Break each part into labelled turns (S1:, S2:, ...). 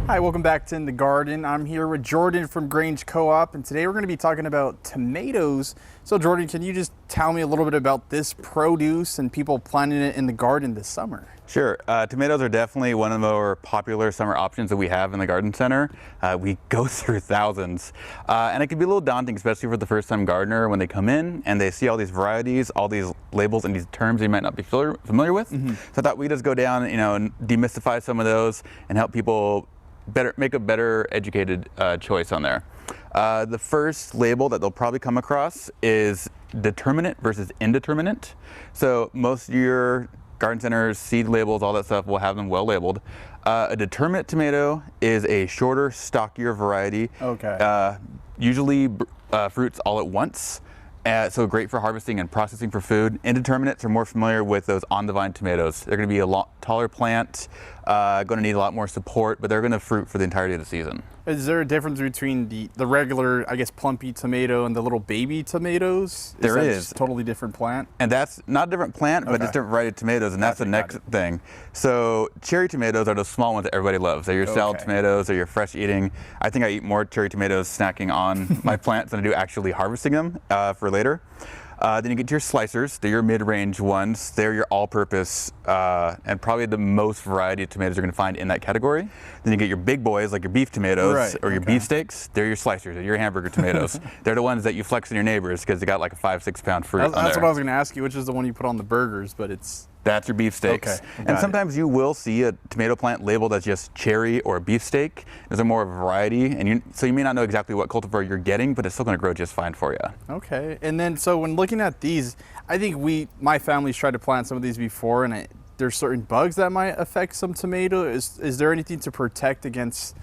S1: Hi, welcome back to In the Garden. I'm here with Jordan from Grange Co-op, and today we're going to be talking about tomatoes. So Jordan, can you just tell me a little bit about this produce and people planting it in the garden this summer?
S2: Sure. Tomatoes are definitely one of the more popular summer options that we have in the garden center. We go through thousands, and it can be a little daunting, especially for the first-time gardener when they come in and they see all these varieties, all these labels and these terms they might not be familiar with. So I thought we'd just go down, and demystify some of those and help people make a better educated choice on there. The first label that they'll probably come across is determinate versus indeterminate. So most of your garden centers, seed labels, all that stuff will have them well labeled. A determinate tomato is a shorter, stockier variety.
S1: Okay.
S2: Usually fruits all at once. So great for harvesting and processing for food. Indeterminates are more familiar with those on-the-vine tomatoes. They're going to be a lot taller plant, going to need a lot more support, but they're going to fruit for the entirety of the season.
S1: Is there a difference between the regular, I guess, plumpy tomato and the little baby tomatoes?
S2: There is.
S1: Just a totally different plant?
S2: And that's not a different plant, but it's different variety of tomatoes, and that's the next thing. So cherry tomatoes are those small ones that everybody loves. They're your salad tomatoes, or your fresh eating. I think I eat more cherry tomatoes snacking on my plants than I do actually harvesting them for later. Then you get to your slicers. They're your mid-range ones. They're your all-purpose and probably the most variety of tomatoes you're going to find in that category. Then you get your big boys like your beef tomatoes or your beefsteaks. They're your slicers. They're your hamburger tomatoes. They're the ones that you flex on your neighbors because they got like a 5-6 pound fruit on there.
S1: That's what I was going to ask you, which is the one you put on the burgers, but it's...
S2: That's your beefsteaks. And sometimes you will see a tomato plant labeled as just cherry or beefsteak. There's a more variety, and so you may not know exactly what cultivar you're getting, but it's still going to grow just fine for you.
S1: Okay, and then so when looking at these, I think my family's tried to plant some of these before, and there's certain bugs that might affect some tomato. Is there anything to protect against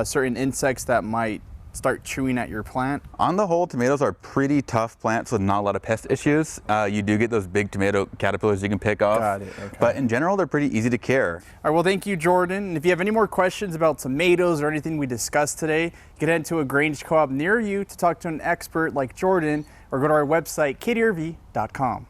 S1: certain insects that might start chewing at your plant?
S2: On the whole, tomatoes are pretty tough plants with not a lot of pest issues. You do get those big tomato caterpillars you can pick off.
S1: Got it, okay.
S2: But in general, they're pretty easy to care.
S1: All right, well, thank you, Jordan. And if you have any more questions about tomatoes or anything we discussed today, you can head to a Grange Co-op near you to talk to an expert like Jordan, or go to our website, krv.com.